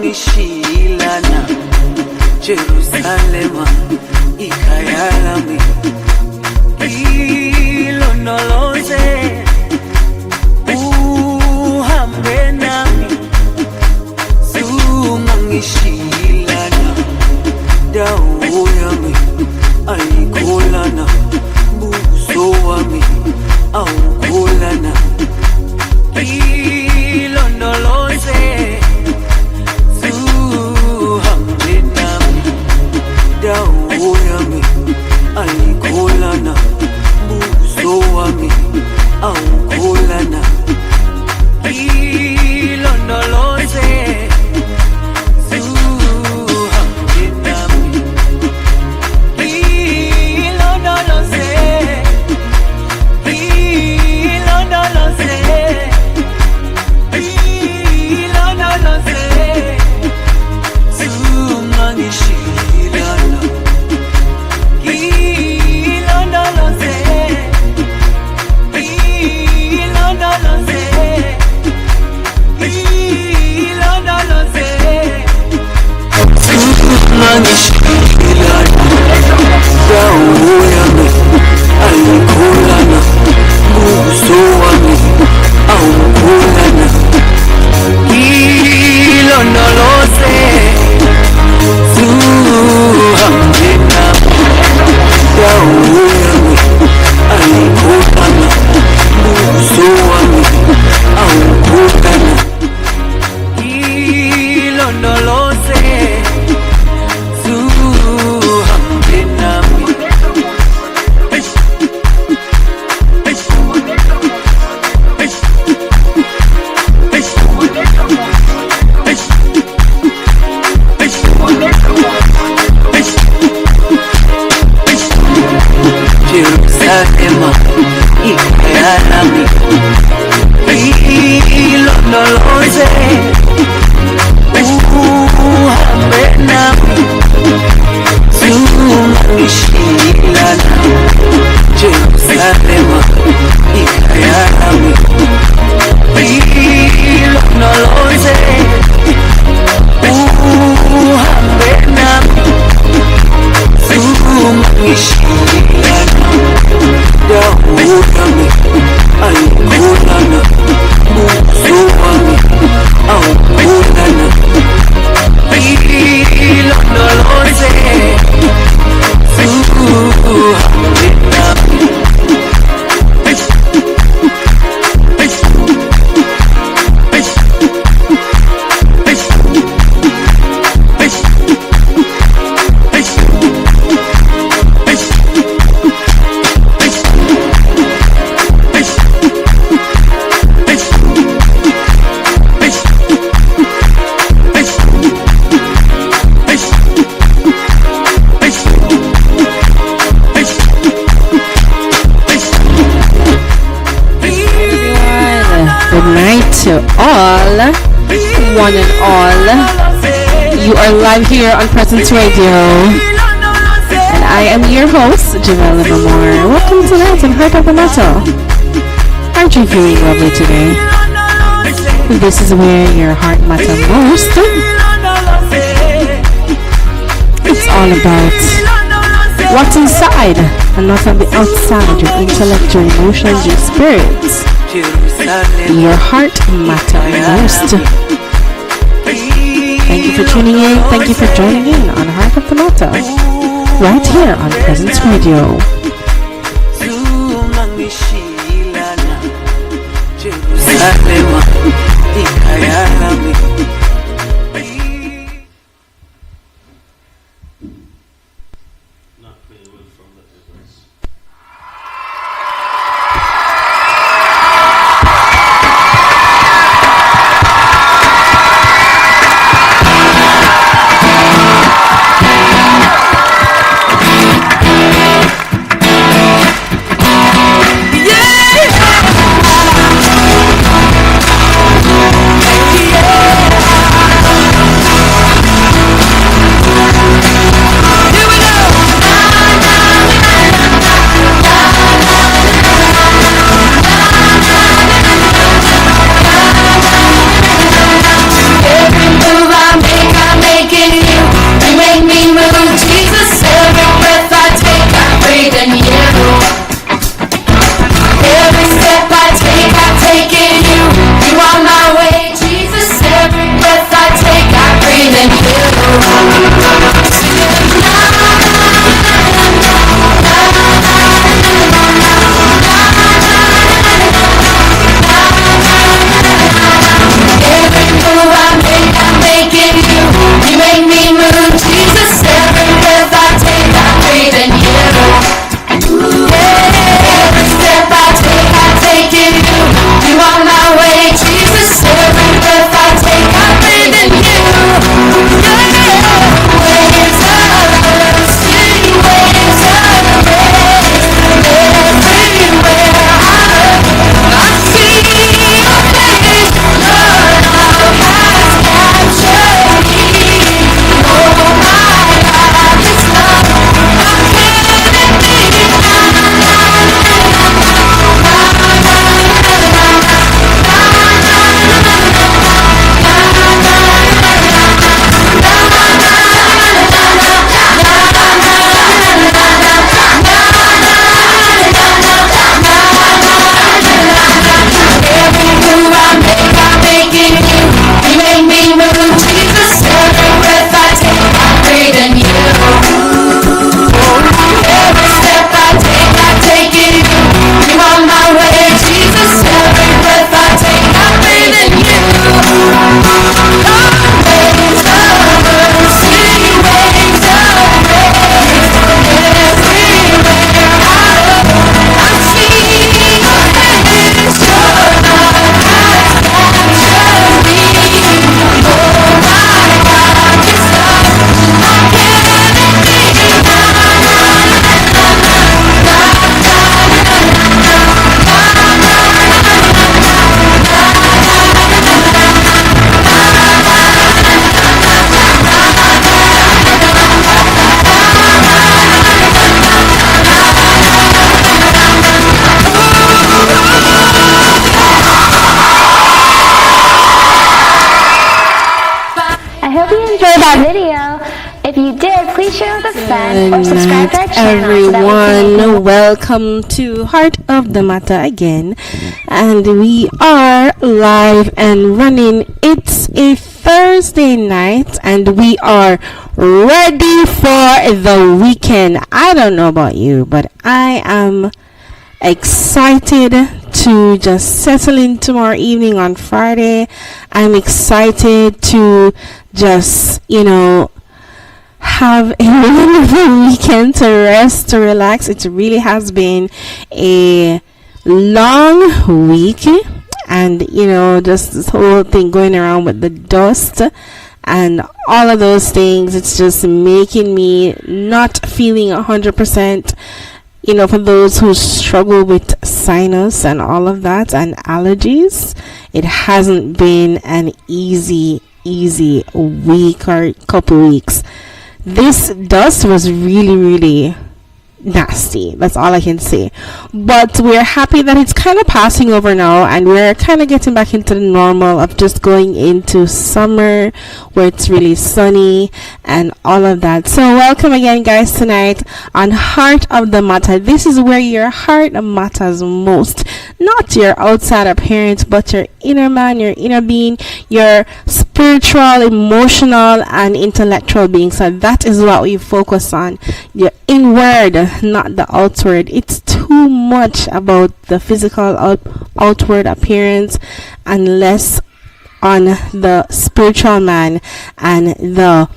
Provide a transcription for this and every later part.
Sumangishilana Jerusalema ikayalami ilondoloze uhambe nami Sumangishilana dawo yami ayikholana buso wami awukholana ilondoloze dawo yami ayikholana buso wami awukholana ilondoloze suhambe nami ilondoloze ilondoloze ilondoloze sumangishilana One and all, you are live here on Presenz Radio, and I am your host, Juvel Livermore. Welcome to that and Heart of the Matta. Aren't you feeling lovely today? This is where your heart matters most. It's all about what's inside and not on the outside, your intellect, your emotions, your spirits. Your heart matters most. Thank you for tuning in. Thank you for joining in on Heart of the Matta, right here on Presenz Radio. that video. If you did, please share with a friend or subscribe to our channel. Everyone, welcome to Heart of the Matter again, and we are live and running. It's a Thursday night, and we are ready for the weekend. I don't know about you, but I am excited to just settle in tomorrow evening on Friday. I'm excited to just, have a wonderful weekend to rest, to relax. It really has been a long week, and just this whole thing going around with the dust and all of those things, it's just making me not feeling 100%. For those who struggle with sinus and all of that and allergies, it hasn't been an easy week or couple weeks. This dust was really nasty. That's all I can say. But we're happy that it's kind of passing over now, and we're kind of getting back into the normal of just going into summer where it's really sunny and all of that. So welcome again, guys, tonight on Heart of the Matter. This is where your heart matters most. Not your outside appearance, but your inner man, your inner being, your spiritual, emotional, and intellectual being. So that is what we focus on. Your inward, not the outward. It's too much about the physical outward appearance and less on the spiritual man and the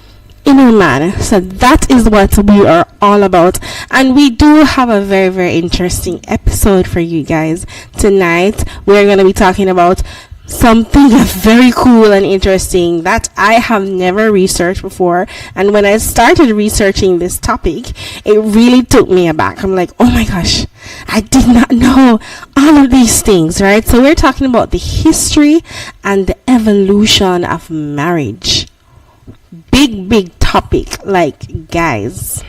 inner man. So that is what we are all about, and we do have a very interesting episode for you guys tonight. We're going to be talking about something very cool and interesting that I have never researched before. And when I started researching this topic, it really took me aback. I'm like, oh my gosh, I did not know all of these things, right? So we're talking about the history and the evolution of marriage. Big topic. Like, guys,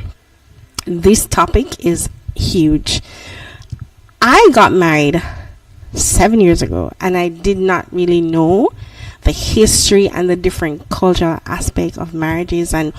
this topic is huge. I got married 7 years ago, and I did not really know the history and the different cultural aspects of marriages and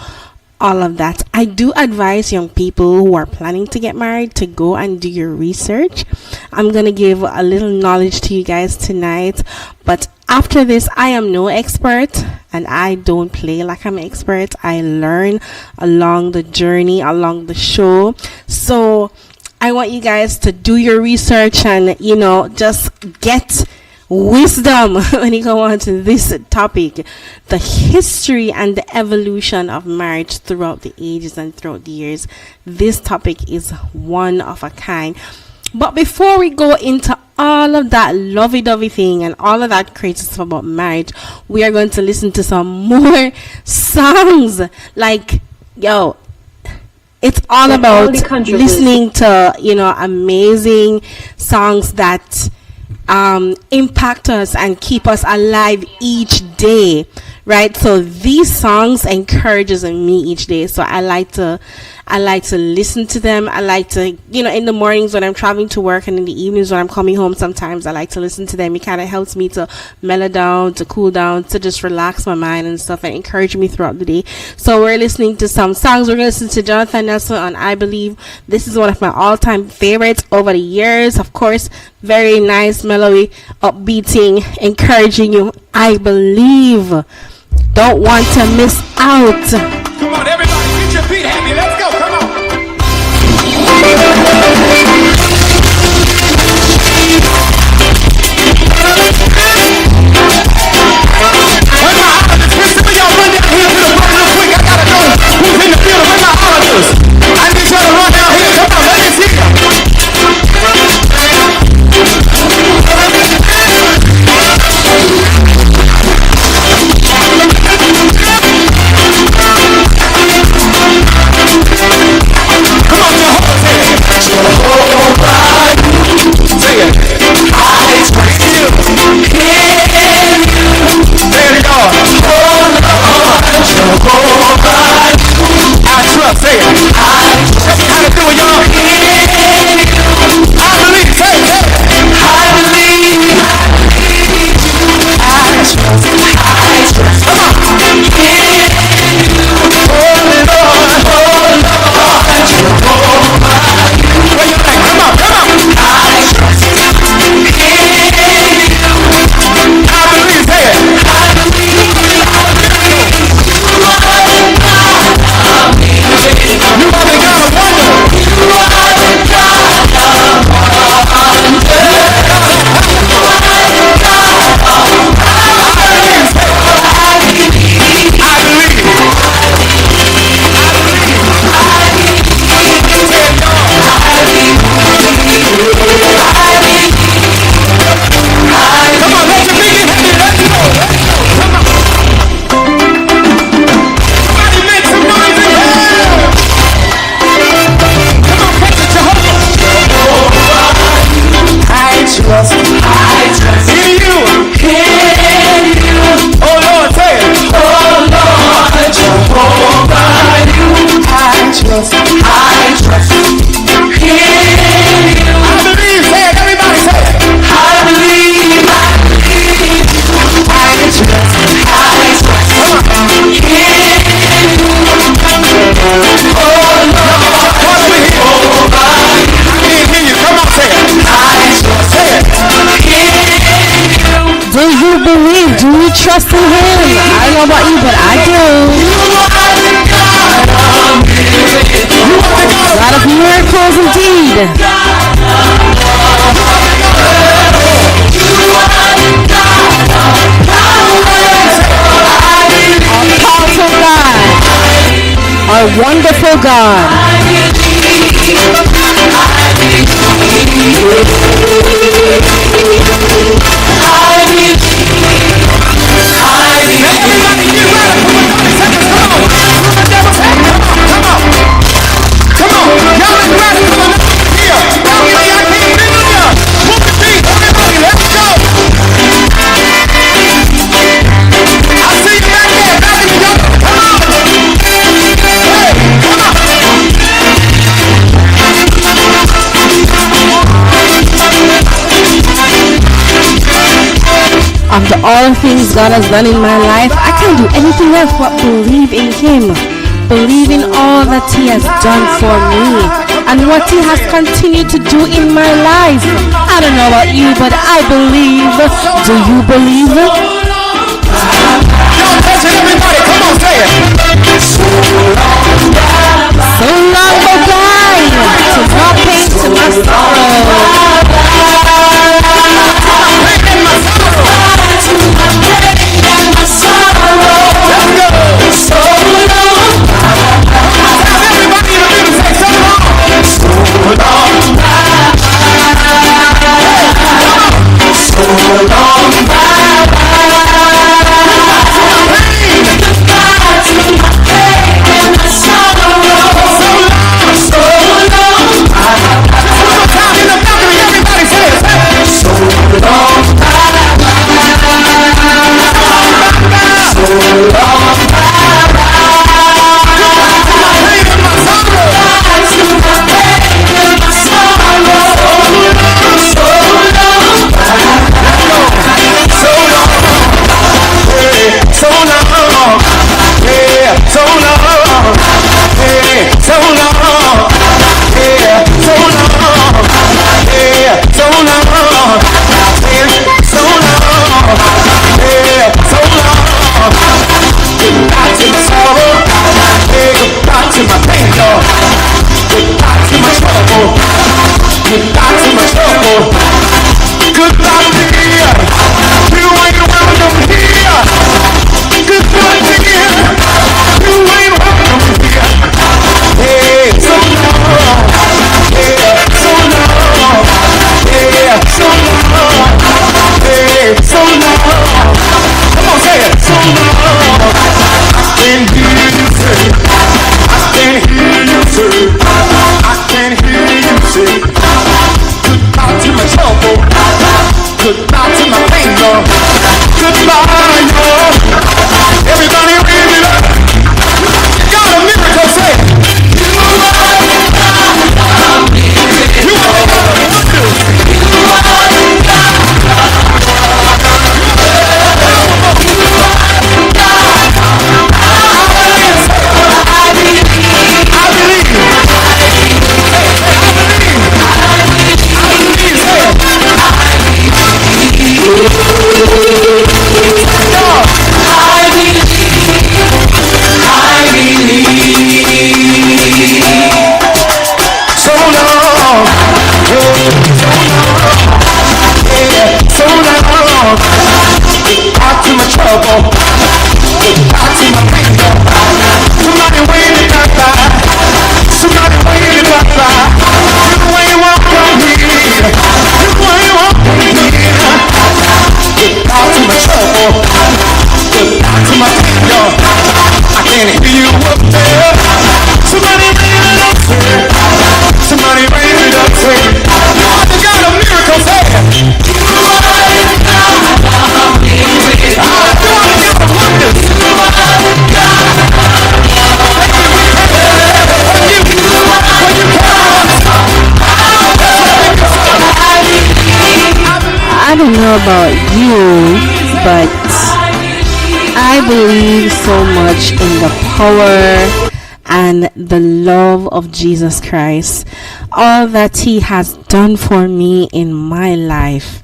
all of that. I do advise young people who are planning to get married to go and do your research. I'm going to give a little knowledge to you guys tonight, but after this, I am no expert, and I don't play like I'm an expert. I learn along the journey, along the show. So I want you guys to do your research and, just get wisdom when you go on to this topic. The history and the evolution of marriage throughout the ages and throughout the years. This topic is one of a kind. But before we go into all of that lovey-dovey thing and all of that crazy stuff about marriage, we are going to listen to some more songs. Like, it's all about listening to, amazing songs that impact us and keep us alive each day, right? So these songs encourages me each day. So I like to listen to them. I like to, in the mornings when I'm traveling to work and in the evenings when I'm coming home, sometimes I like to listen to them. It kind of helps me to mellow down, to cool down, to just relax my mind and stuff, and encourage me throughout the day. So we're listening to some songs. We're going to listen to Jonathan Nelson on I Believe. This is one of my all-time favorites over the years. Of course, very nice, mellowy, upbeating, encouraging you. I believe. Don't want to miss out. Come on, everybody, get your feet happy. Let's go. Come on. Where my islanders? Can some of y'all run down here to the front real quick? I gotta know who's in the field. Where my islanders? I need y'all to run down here. Come on, let me see ya. Him. I don't know about you, but I do. A lot of miracles indeed. Awesome God. Our wonderful God. After all the things God has done in my life, I can't do anything else but believe in Him. Believe in all that He has done for me and what He has continued to do in my life. I don't know about you, but I believe. Do you believe? Everybody, come on, say it. So long goodbye to my pain, to my sorrow. I don't know about you, but I believe so much in the power and the love of Jesus Christ. All that He has done for me in my life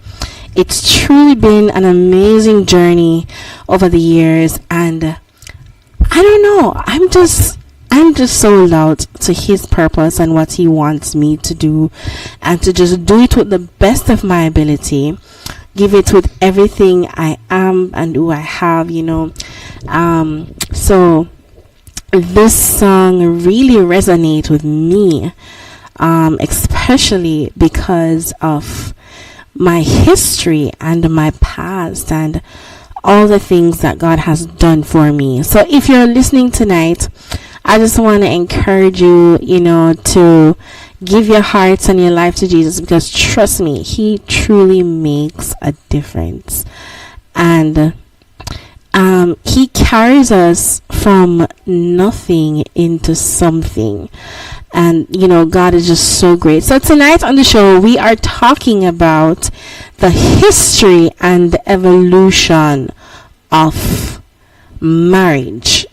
it's truly been an amazing journey over the years, and I don't know, I'm just so loud to his purpose and what he wants me to do, and to just do it with the best of my ability, give it with everything I am and who I have, so this song really resonates with me, especially because of my history and my past and all the things that God has done for me. So if you're listening tonight, I just want to encourage you, to give your hearts and your life to Jesus, because trust me, he truly makes a difference. And he carries us from nothing into something. And God is just so great. So tonight on the show, we are talking about the history and the evolution of marriage.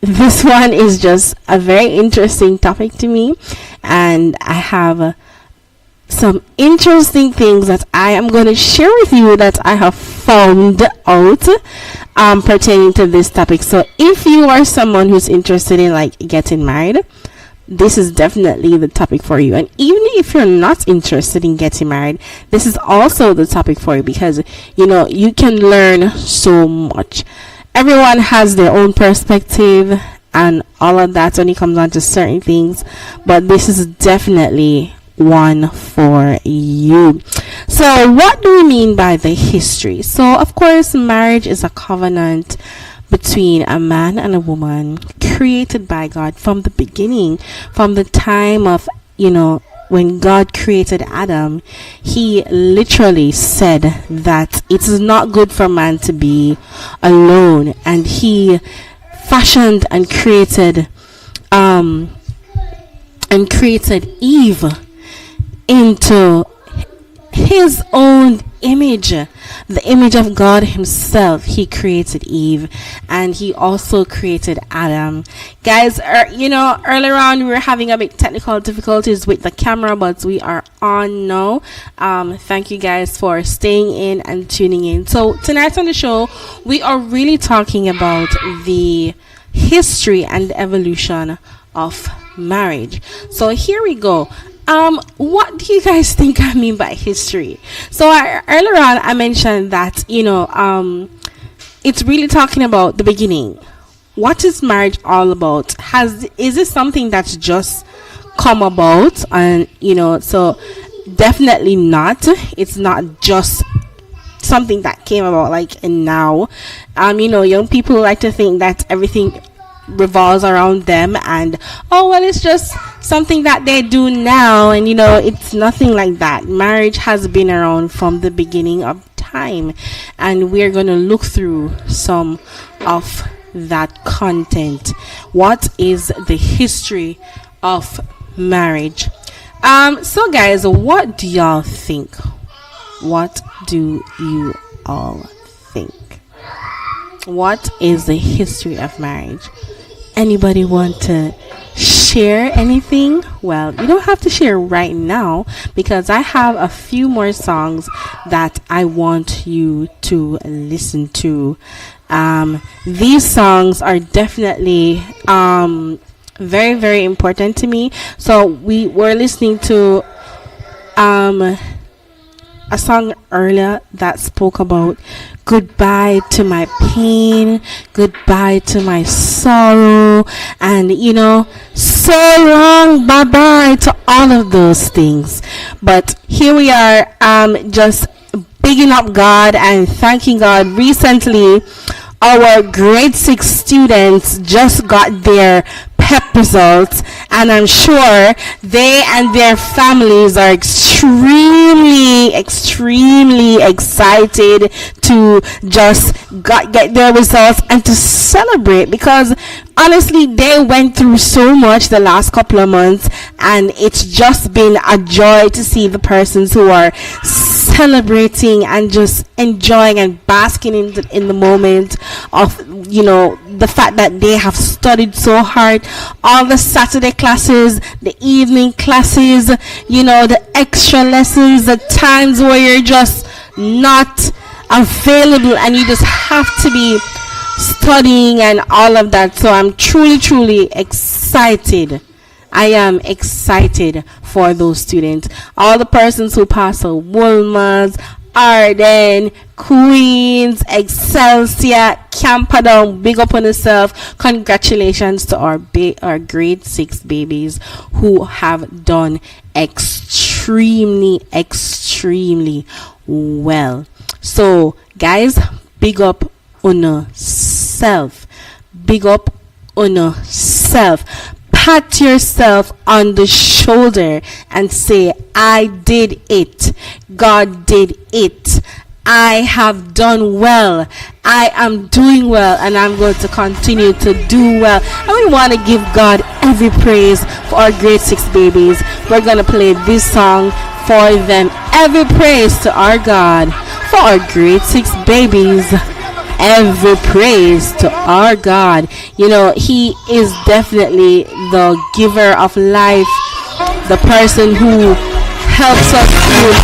This one is just a very interesting topic to me, and I have some interesting things that I am going to share with you that I have found out pertaining to this topic. So if you are someone who's interested in getting married, this is definitely the topic for you. And even if you're not interested in getting married, this is also the topic for you, because you can learn so much. Everyone has their own perspective and all of that when it comes on to certain things, but this is definitely one for you. So what do we mean by the history? So of course, marriage is a covenant between a man and a woman created by God from the beginning, from the time of when God created Adam. He literally said that it is not good for man to be alone, and he fashioned and created Eve into his own image, the image of God himself. He created Eve, and he also created Adam. Guys, earlier on we were having a bit technical difficulties with the camera, but we are on now. Thank you guys for staying in and tuning in. So tonight on the show, we are really talking about the history and evolution of marriage. So here we go. What do you guys think I mean by history? So earlier on I mentioned that it's really talking about the beginning. What is marriage all about? Is it something that's just come about? And so definitely not. It's not just something that came about and now. Young people like to think that everything revolves around them, and it's just something that they do now, and it's nothing like that. Marriage has been around from the beginning of time, and we're going to look through some of that content. What is the history of marriage? So guys, what do y'all think? What do you all think? What is the history of marriage? Anybody want to share anything? Well, you don't have to share right now, because I have a few more songs that I want you to listen to. These songs are definitely very, very important to me. So we were listening to a song earlier that spoke about goodbye to my pain, goodbye to my sorrow, and so long, bye bye to all of those things. But here we are, just bigging up God and thanking God. Recently, our grade 6 students just got their PEP results, and I'm sure they and their families are extremely excited to just get their results and to celebrate, because honestly they went through so much the last couple of months, and it's just been a joy to see the persons who are celebrating and just enjoying and basking in the moment of the fact that they have studied so hard, all the Saturday classes, the evening classes, the extra lessons, the times where you're just not available and you just have to be studying and all of that. So I'm truly excited. I am excited for those students, all the persons who pass a Wolmer's, Arden, Queens, Excelsior, Camperdown. Big up on yourself. Congratulations to our grade 6 babies who have done extremely well. So guys, big up on yourself. Big up on yourself. Pat yourself on the shoulder and say, I did it. God did it. I have done well. I am doing well, and I'm going to continue to do well. And we want to give God every praise for our grade 6 babies. We're going to play this song for them. Every praise to our God for our grade 6 babies. Every praise to our God. He is definitely the giver of life, the person who helps us through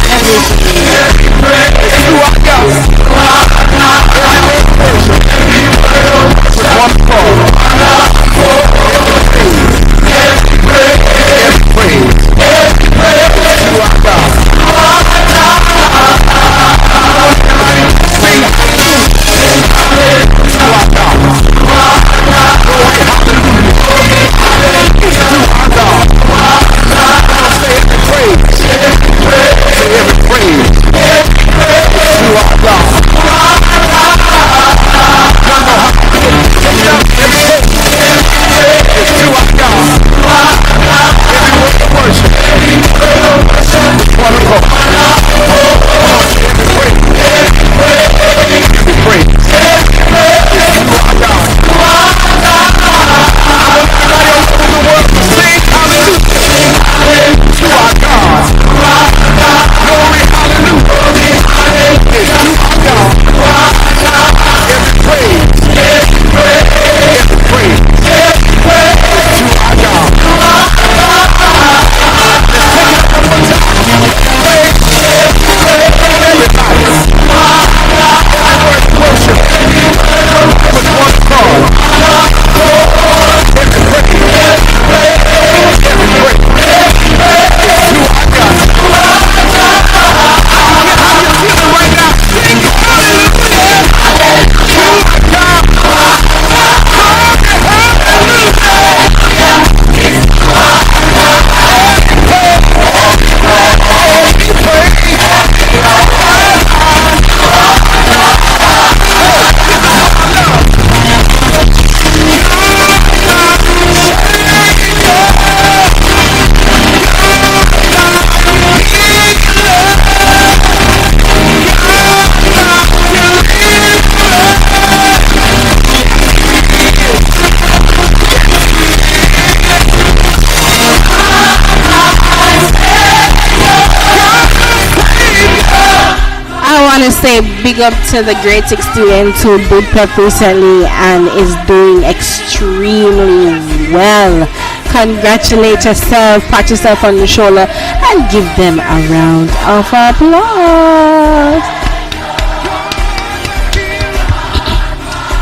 say big up to the grade 6 students who did prep recently and is doing extremely well. Congratulate yourself, pat yourself on the shoulder, and give them a round of applause.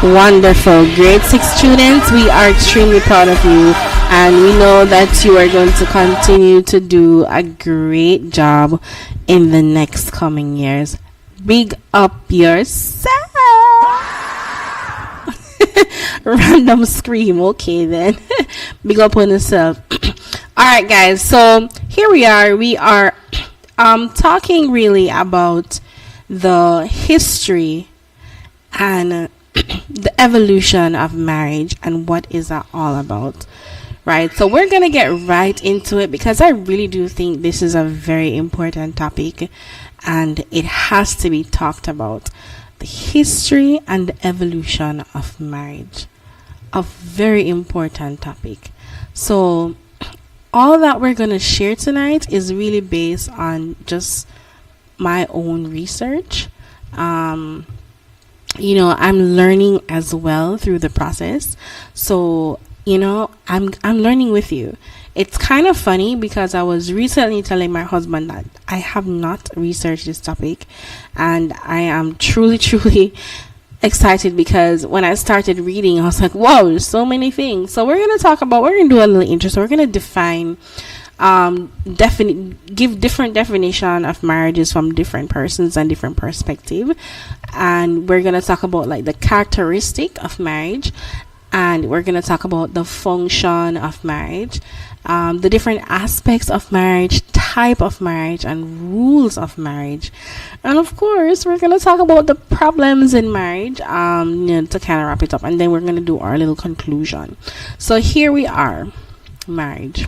Wonderful. Grade 6 students, we are extremely proud of you, and we know that you are going to continue to do a great job in the next coming years. Big up yourself. Random scream. Okay then. Big up on yourself. Alright guys, so here we are talking really about the history and the evolution of marriage and what is that all about, right? So we're gonna get right into it because I really do think this is a very important topic and it has to be talked about. The history and the evolution of marriage, a very important topic. So all that we're gonna share tonight is really based on just my own research, I'm learning as well through the process. So, I'm learning with you. It's kind of funny because I was recently telling my husband that I have not researched this topic, and I am truly, truly excited because when I started reading, I was like, wow, there's so many things. So we're going to do a little intro. So we're going to define, give different definition of marriages from different persons and different perspective. And we're going to talk about like the characteristic of marriage, and we're going to talk about the function of marriage, the different aspects of marriage, type of marriage, and rules of marriage. And of course, we're going to talk about the problems in marriage, to kind of wrap it up. And then we're going to do our little conclusion. So here we are, marriage.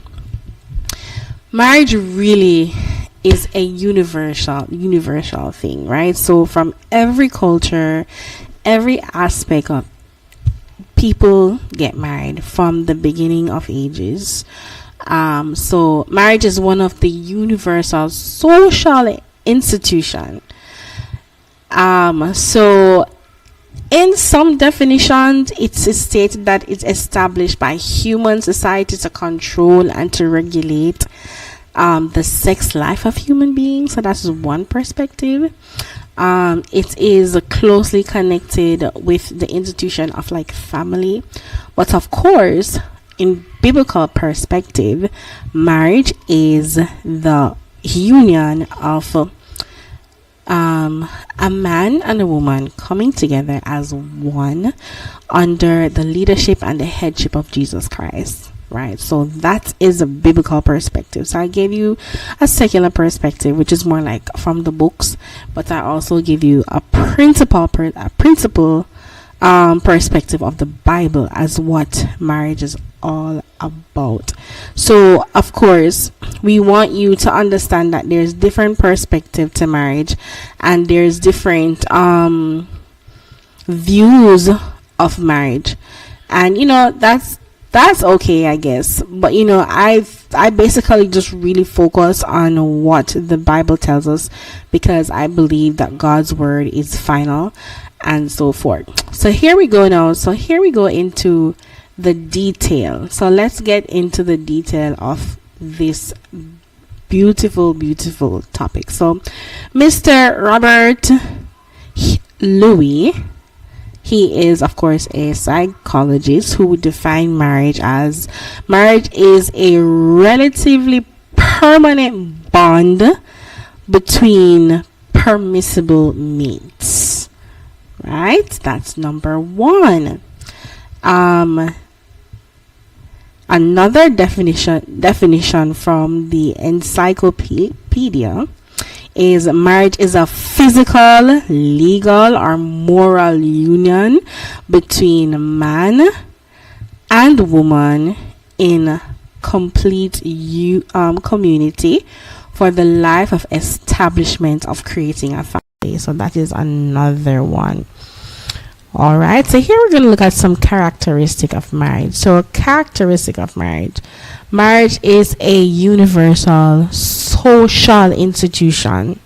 Marriage really is a universal thing, right? So from every culture, every aspect of people get married from the beginning of ages. So marriage is one of the universal social institution. So in some definitions, it's stated that it's established by human society to control and to regulate the sex life of human beings. So that's one perspective. It is closely connected with the institution of like family, but of course, in biblical perspective, marriage is the union of a man and a woman coming together as one under the leadership and the headship of Jesus Christ. Right, so that is a biblical perspective. So I gave you a secular perspective, which is more like from the books, but I also give you a principle perspective of the Bible as what marriage is all about. So of course, we want you to understand that there's different perspective to marriage, and there's different views of marriage, and that's okay, I guess. But I basically just really focus on what the Bible tells us, because I believe that God's word is final and so forth. So here we go now. So here we go into the detail. So let's get into the detail of this beautiful topic. So Mr. Robert Louis, he is, of course, a psychologist who would define marriage as marriage is a relatively permanent bond between permissible mates. Right? That's number one. Another definition from the encyclopedia is marriage is a physical, legal, or moral union between man and woman in complete community for the life of establishment of creating a family. So that is another one. All right, so here we're going to look at some characteristic of marriage. So characteristic of marriage is a universal social institution.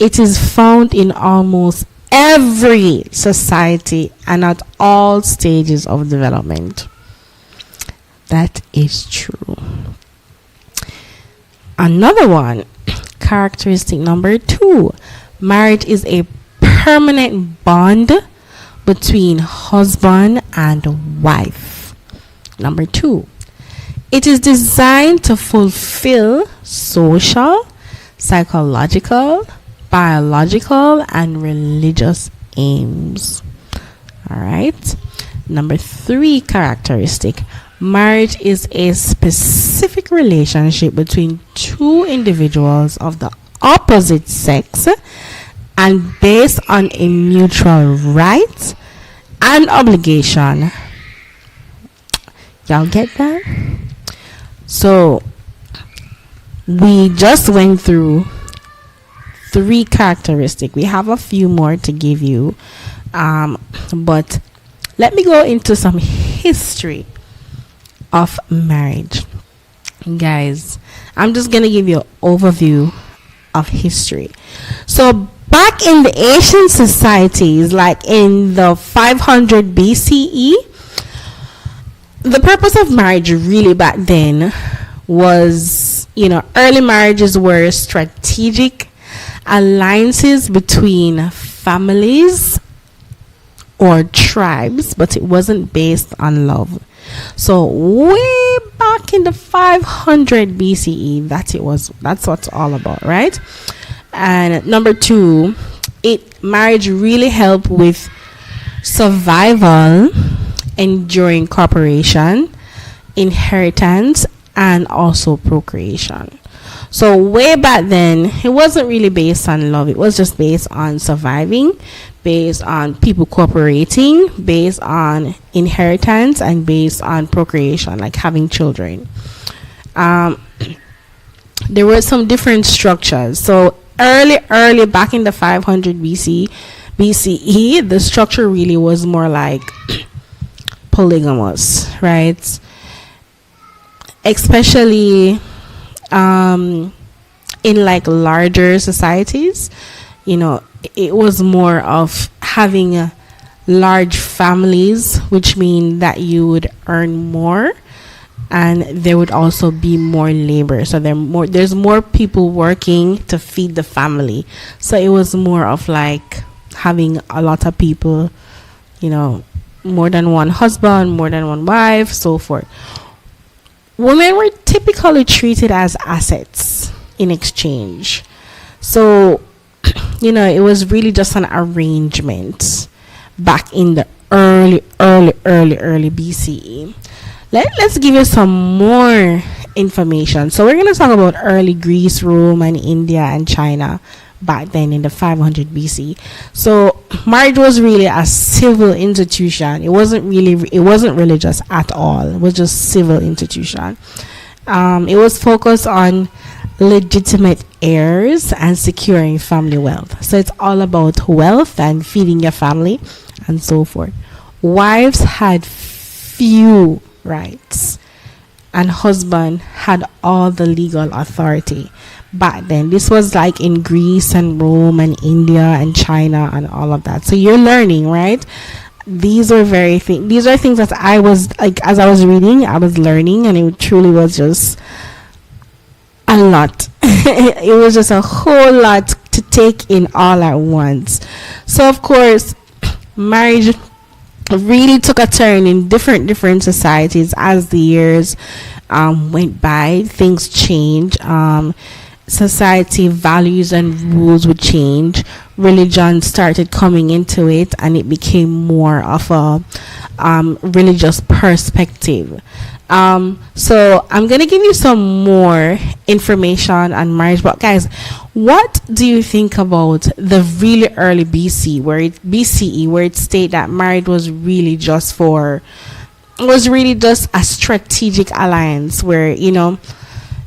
It is found in almost every society and at all stages of development. That is true. Another one, characteristic number 2, marriage is a permanent bond between husband and wife. Number 2, it is designed to fulfill social, psychological, biological, and religious aims. All right. Number 3 characteristic, marriage is a specific relationship between two individuals of the opposite sex and based on a mutual right and obligation. Y'all get that? So we just went through 3 characteristics. We have a few more to give you, but let me go into some history of marriage. Guys, I'm just gonna give you an overview of history. So back in the Asian societies, like in the 500 BCE, the purpose of marriage really back then was, early marriages were strategic alliances between families or tribes, but it wasn't based on love. So way back in the 500 BCE, that's what it's all about, right? And number two, marriage really helped with survival, enduring cooperation, inheritance, and also procreation. So way back then, it wasn't really based on love. It was just based on surviving, based on people cooperating, based on inheritance, and based on procreation, like having children. There were some different structures. So early back in the 500 BCE, the structure really was more like polygamous, right? Especially in like larger societies, it was more of having large families, which mean that you would earn more, and there would also be more labor. So there's more people working to feed the family. So it was more of like having a lot of people, more than one husband, more than one wife, so forth. Women were typically treated as assets in exchange. So, it was really just an arrangement back in the early BCE. Let's give you some more information. So we're going to talk about early Greece, Rome, and India and China back then in the 500 BC. So marriage was really a civil institution. It wasn't religious at all. It was just civil institution. It was focused on legitimate heirs and securing family wealth. So it's all about wealth and feeding your family and so forth. Wives had few rights and husband had all the legal authority. Back then, this was like in Greece and Rome and India and China and all of that. So you're learning, right? These are things that I was like, as I was reading, I was learning, and it truly was just a lot. It was just a whole lot to take in all at once. So of course, marriage really took a turn in different societies as the years went by. Things changed. Society values and rules would change. Religion started coming into it, and it became more of a religious perspective. So I'm gonna give you some more information on marriage. But guys, what do you think about the really early BCE where it stated that marriage was really just a strategic alliance where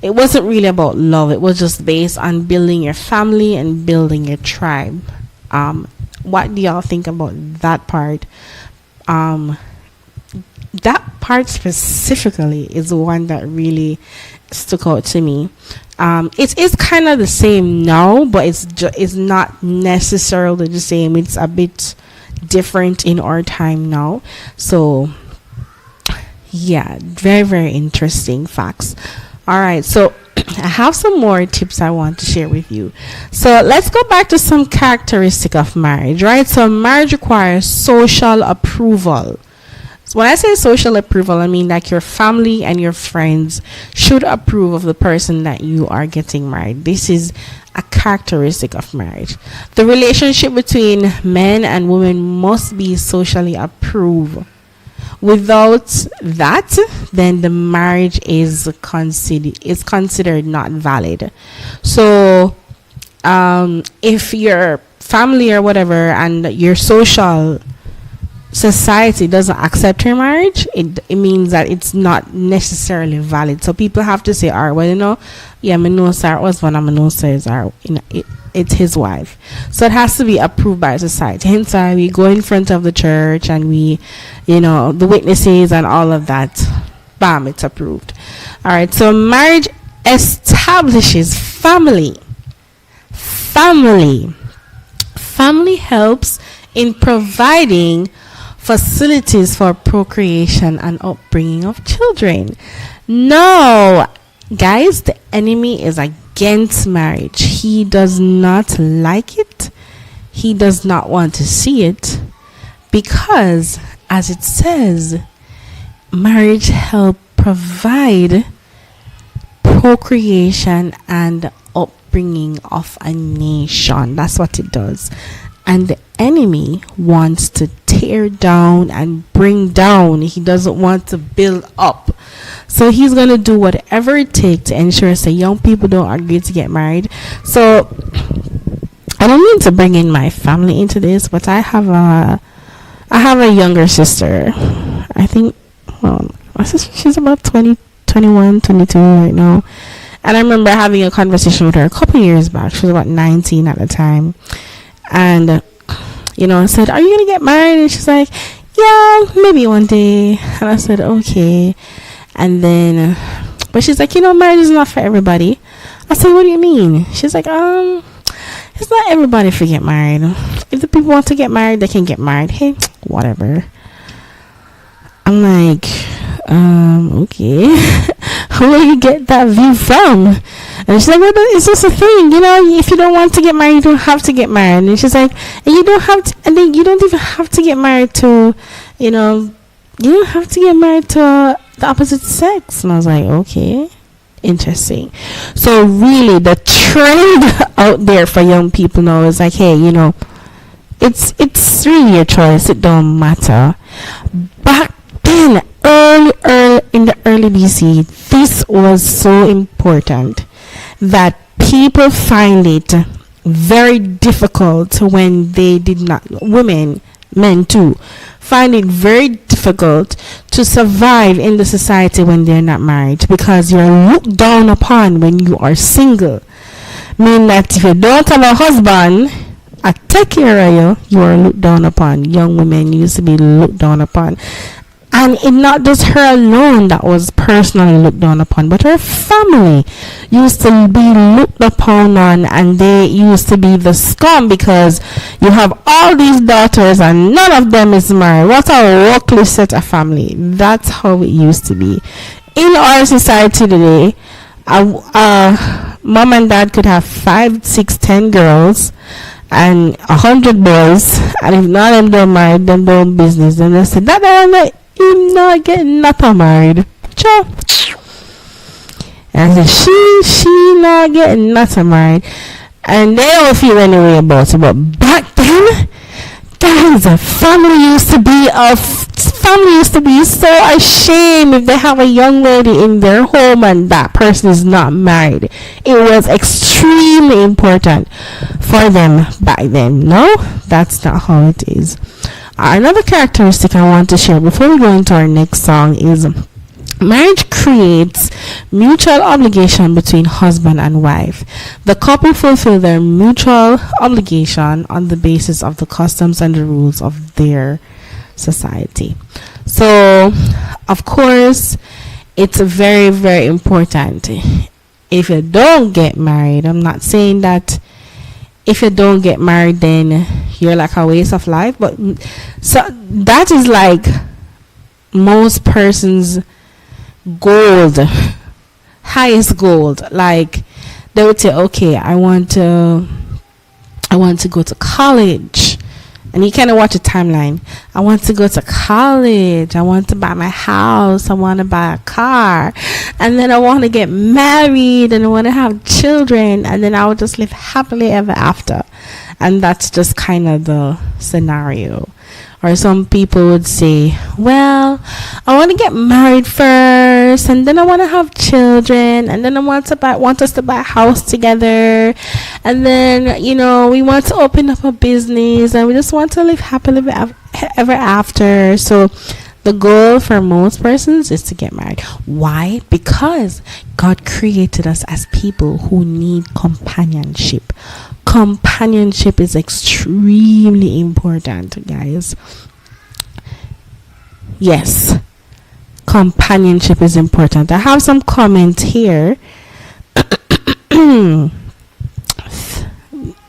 it wasn't really about love. It was just based on building your family and building your tribe. What do y'all think about that part? That part specifically is one that really stuck out to me. It is kind of the same now, but it's not necessarily the same. It's a bit different in our time now. So yeah, very, very interesting facts. All right, so I have some more tips I want to share with you. So let's go back to some characteristic of marriage, right? So marriage requires social approval. So when I say social approval, I mean like your family and your friends should approve of the person that you are getting married. This is a characteristic of marriage. The relationship between men and women must be socially approved. Without that, then the marriage is considered not valid. So if your family or whatever and your social society doesn't accept your marriage, it means that it's not necessarily valid. So people have to say, all right, well, yeah, I know sir husband, I know sir it's his wife. So it has to be approved by society. Hence why we go in front of the church and we, the witnesses and all of that. Bam, it's approved. All right, so marriage establishes family. family helps in providing facilities for procreation and upbringing of children. No, guys, the enemy is against marriage. He does not like it. He does not want to see it because, as it says, marriage help provide procreation and upbringing of a nation. That's what it does. And the enemy wants to tear down and bring down. He doesn't want to build up. So he's going to do whatever it takes to ensure that young people don't agree to get married. So I don't mean to bring in my family into this, but I have a younger sister. I think, well, my sister, she's about 20, 21, 22 right now. And I remember having a conversation with her a couple years back. She was about 19 at the time. And, you know, I said, are you going to get married? And she's like, yeah, maybe one day. And I said, okay. And then, but she's like, you know, marriage is not for everybody. I said, what do you mean? She's like, it's not everybody for get married. If the people want to get married, they can get married. Hey, whatever. I'm like, okay. Where do you get that view from? And she's like, well, it's just a thing, you know, if you don't want to get married, you don't have to get married. And she's like, and you don't have to, and then you don't even have to get married to, you know, you don't have to get married to the opposite sex. And I was like, okay, interesting. So really the trend out there for young people now is like, hey, you know, it's really your choice. It don't matter. Back then, early in the early BC, this was so important that people find it very difficult when they did not, men too, find it very difficult to survive in the society when they're not married, because you're looked down upon when you are single. Meaning that if you don't have a husband, I take care of you, you are looked down upon. Young women used to be looked down upon. And it not just her alone that was personally looked down upon, but her family used to be looked upon on, and they used to be the scum because you have all these daughters and none of them is married. What a worthless set of family. That's how it used to be. In our society today, mom and dad could have 5, 6, 10 girls and 100 boys, and if none of them don't married, them don't business. And they say that him not getting nothing married. Sure. And she not getting nothing married. And they don't feel any way about it. But back then, guys, family used to be so ashamed if they have a young lady in their home and that person is not married. It was extremely important for them back then. No, that's not how it is. Another characteristic I want to share before we go into our next song is marriage creates mutual obligation between husband and wife. The couple fulfill their mutual obligation on the basis of the customs and the rules of their society. So, of course, it's very, very important. If you don't get married, I'm not saying that if you don't get married, then you're like a waste of life. But so that is like most persons' gold, highest gold. Like they would say, okay, I want to go to college. And you kind of watch a timeline. I want to go to college. I want to buy my house. I want to buy a car. And then I want to get married. And I want to have children. And then I will just live happily ever after. And that's just kind of the scenario. Or some people would say, well, I want to get married first, and then I want to have children, and then I want us to buy a house together, and then, you know, we want to open up a business, and we just want to live happily ever after. So the goal for most persons is to get married. Why? Because God created us as people who need companionship. Companionship is extremely important, guys. Yes, companionship is important. I have some comments here.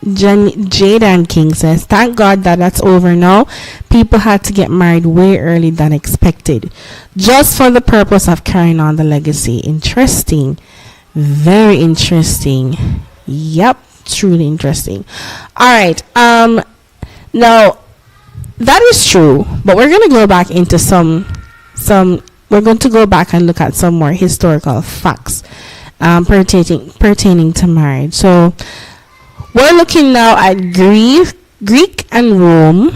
Jaden King says, thank God that that's over now. People had to get married way early than expected, just for the purpose of carrying on the legacy. Interesting. Very interesting. Yep, truly interesting. Alright, now that is true, but we're gonna go back into we're going to go back and look at some more historical facts pertaining to marriage. So we're looking now at Greek and Rome.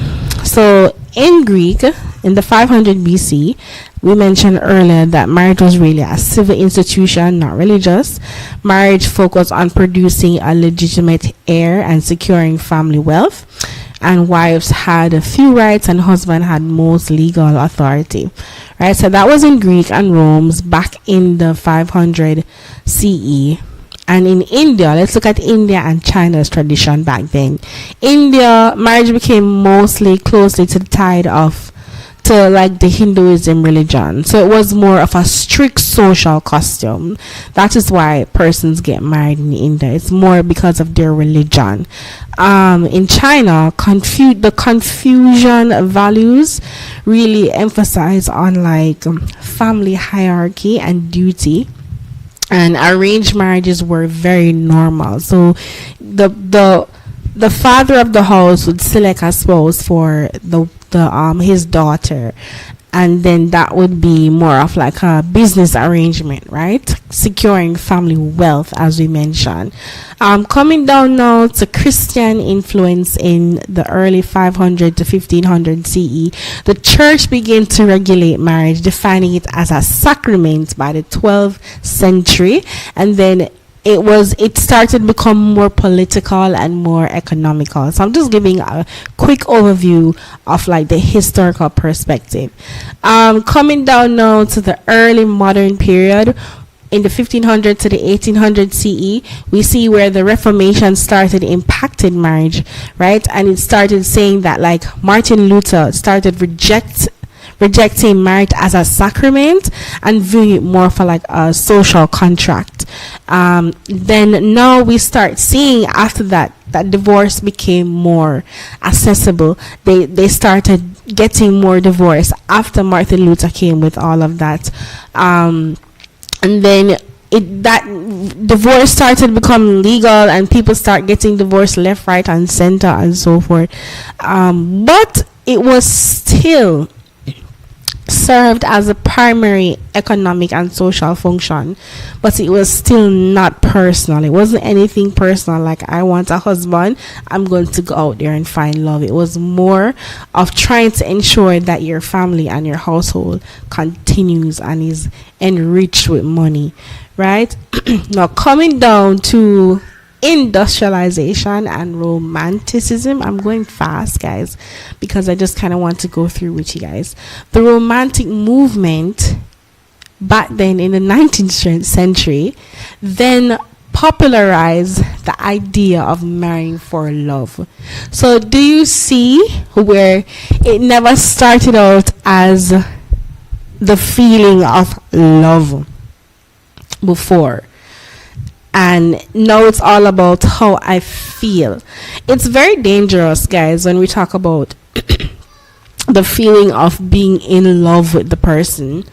So in Greek, in the 500 BC, we mentioned earlier that marriage was really a civil institution, not religious. Marriage focused on producing a legitimate heir and securing family wealth. And wives had a few rights and husband had most legal authority. Right, so that was in Greek and Rome's back in the 500 CE. And in India, let's look at India and China's tradition back then. India, marriage became mostly closely tied to like the Hinduism religion. So it was more of a strict social custom. That is why persons get married in India. It's more because of their religion. In China, the Confucian values really emphasize on like family hierarchy and duty. And arranged marriages were very normal. So the father of the house would select a spouse for his daughter, and then that would be more of like a business arrangement, right? Securing family wealth, as we mentioned. Coming down now to Christian influence in the early 500 to 1500 CE, the church began to regulate marriage, defining it as a sacrament by the 12th century, and then it started to become more political and more economical. So I'm just giving a quick overview of like the historical perspective. Coming down now to the early modern period, in the 1500 to the 1800 CE, we see where the Reformation started impacting marriage, right? And it started saying that like Martin Luther started rejecting marriage as a sacrament and viewing it more for like a social contract. Then now we start seeing after that divorce became more accessible. They started getting more divorce after Martin Luther came with all of that. And then that divorce started becoming legal and people start getting divorced left, right, and center and so forth. But it was still served as a primary economic and social function, but it was still not personal. It wasn't anything personal like I want a husband, I'm going to go out there and find love. It was more of trying to ensure that your family and your household continues and is enriched with money, right? Now coming down to industrialization and romanticism. I'm going fast, guys, because I just kind of want to go through with you guys. The romantic movement back then in the 19th century then popularized the idea of marrying for love. So do you see where it never started out as the feeling of love before? And now it's all about how I feel. It's very dangerous, guys, when we talk about the feeling of being in love with the person.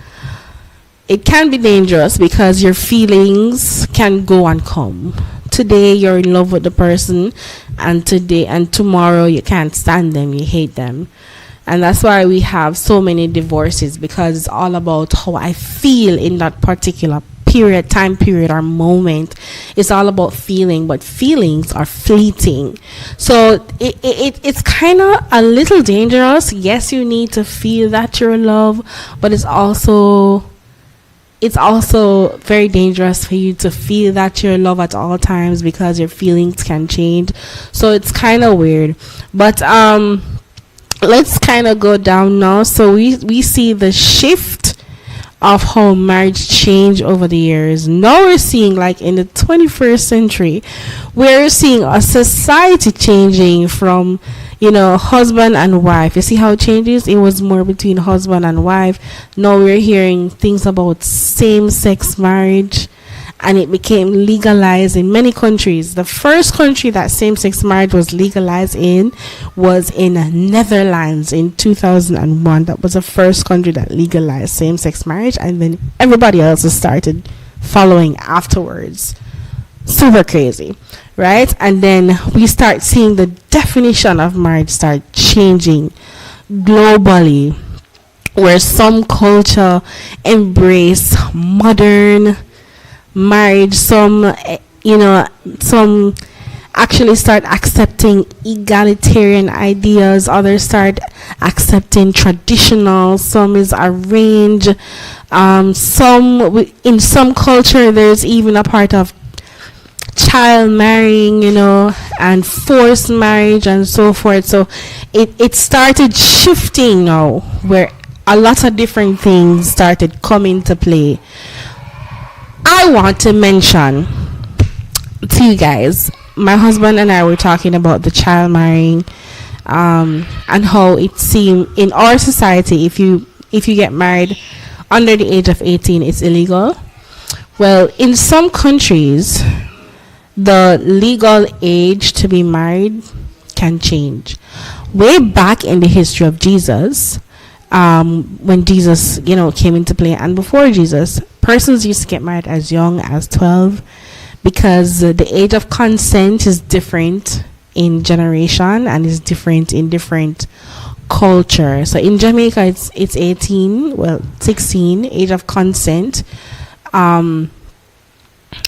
It can be dangerous because your feelings can go and come. Today you're in love with the person, and tomorrow you can't stand them, you hate them. And that's why we have so many divorces, because it's all about how I feel in that particular time period or moment. It's all about feeling, but feelings are fleeting. So it's kind of a little dangerous. Yes, you need to feel that you're in love, but it's also very dangerous for you to feel that you're in love at all times, because your feelings can change. So it's kind of weird. But let's kind of go down now. So we see the shift of how marriage changed over the years. Now we're seeing, like in the 21st century, we're seeing a society changing from, husband and wife. You see how it changes? It was more between husband and wife. Now we're hearing things about same-sex marriage and it became legalized in many countries. The first country that same-sex marriage was legalized in was in Netherlands in 2001. That was the first country that legalized same-sex marriage, and then everybody else started following afterwards. Super crazy, right? And then we start seeing the definition of marriage start changing globally, where some culture embrace modern marriage, some actually start accepting egalitarian ideas, others start accepting traditional, some is arranged, in some culture there's even a part of child marrying, and forced marriage and so forth. So it started shifting now, where a lot of different things started coming to play. I want to mention to you guys, my husband and I were talking about the child marrying, and how it seemed in our society, if you get married under the age of 18, it's illegal. Well, in some countries, the legal age to be married can change. Way back in the history of Jesus, when Jesus, came into play, and before Jesus, persons used to get married as young as 12, because the age of consent is different in generation and is different in different culture. So in Jamaica, it's 18, 16, age of consent,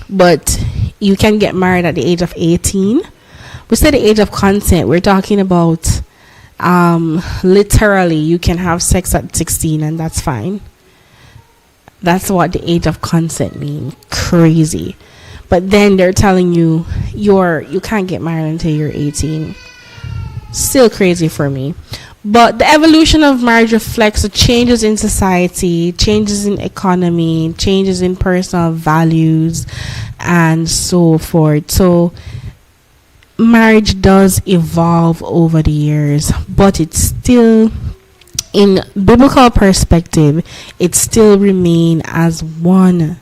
but you can get married at the age of 18. We say the age of consent, we're talking about literally you can have sex at 16 and that's fine. That's what the age of consent means. Crazy. But then they're telling you you can't get married until you're 18. Still crazy for me. But the evolution of marriage reflects the changes in society, changes in economy, changes in personal values, and so forth. So marriage does evolve over the years, but it's still, in biblical perspective, it still remain as one.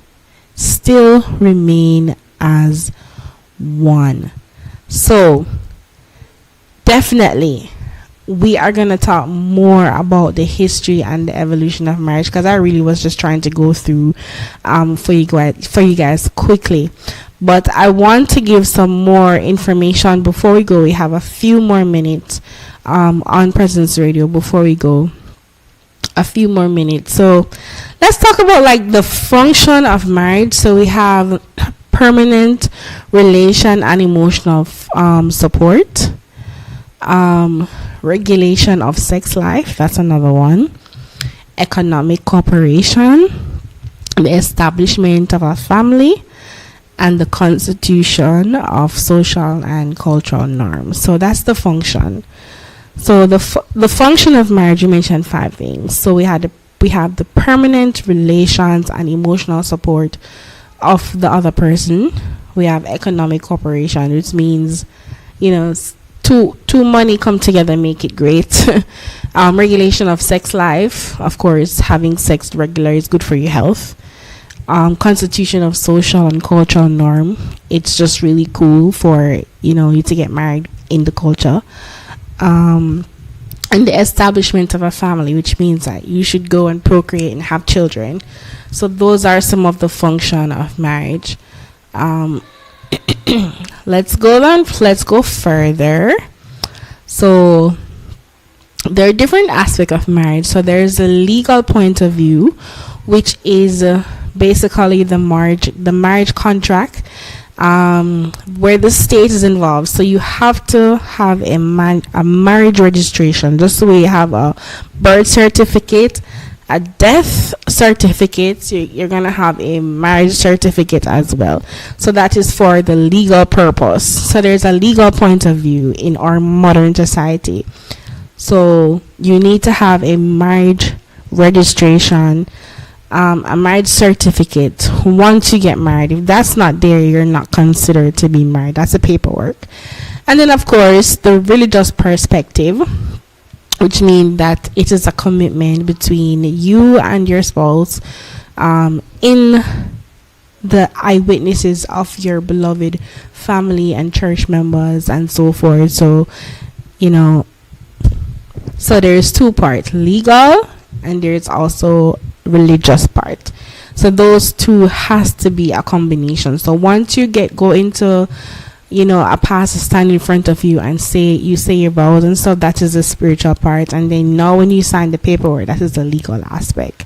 So definitely we are going to talk more about the history and the evolution of marriage, because I really was just trying to go through for you guys quickly. But I want to give some more information before we go. We have a few more minutes on Presenz Radio before we go. A few more minutes. So let's talk about the function of marriage. So we have permanent relation and emotional support, regulation of sex life, that's another one, economic cooperation, the establishment of a family, and the constitution of social and cultural norms. So that's the function. So the function of marriage, you mentioned 5 things. So we have the permanent relations and emotional support of the other person. We have economic cooperation, which means, two money come together, make it great. Regulation of sex life, of course, having sex regular is good for your health. Constitution of social and cultural norm, it's just really cool for you to get married in the culture. And the establishment of a family, which means that you should go and procreate and have children. So those are some of the function of marriage. Let's go further. So there are different aspects of marriage. So there's a legal point of view, which is basically the marriage contract, where the state is involved. So you have to have a marriage registration, just the way you have a birth certificate, a death certificate, you're gonna have a marriage certificate as well. So that is for the legal purpose. So there's a legal point of view in our modern society. So you need to have a marriage registration, a marriage certificate once you get married. If that's not there, you're not considered to be married. That's the paperwork. And then of course the religious perspective, which means that it is a commitment between you and your spouse in the eyewitnesses of your beloved family and church members and so forth. So, so there's two parts, legal and there's also religious part. So those two has to be a combination. So once you go into a pastor stand in front of you and say your vows and stuff, that is the spiritual part. And then now when you sign the paperwork, that is the legal aspect.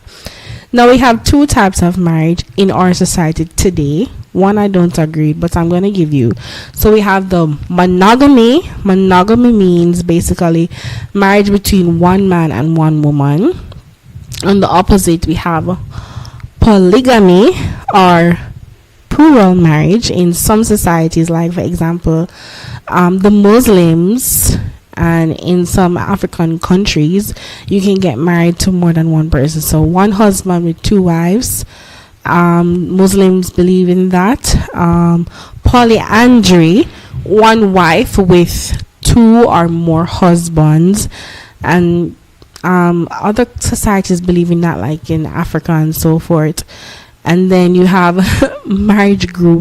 Now we have two types of marriage in our society today. One I don't agree, but I'm going to give you. So we have the monogamy. Monogamy means basically marriage between one man and one woman. On the opposite, we have polygamy, or plural marriage in some societies, like for example the Muslims, and in some African countries you can get married to more than one person, so one husband with two wives. Muslims believe in that. Polyandry, one wife with two or more husbands, and other societies believe in that, like in Africa and so forth. And then you have marriage group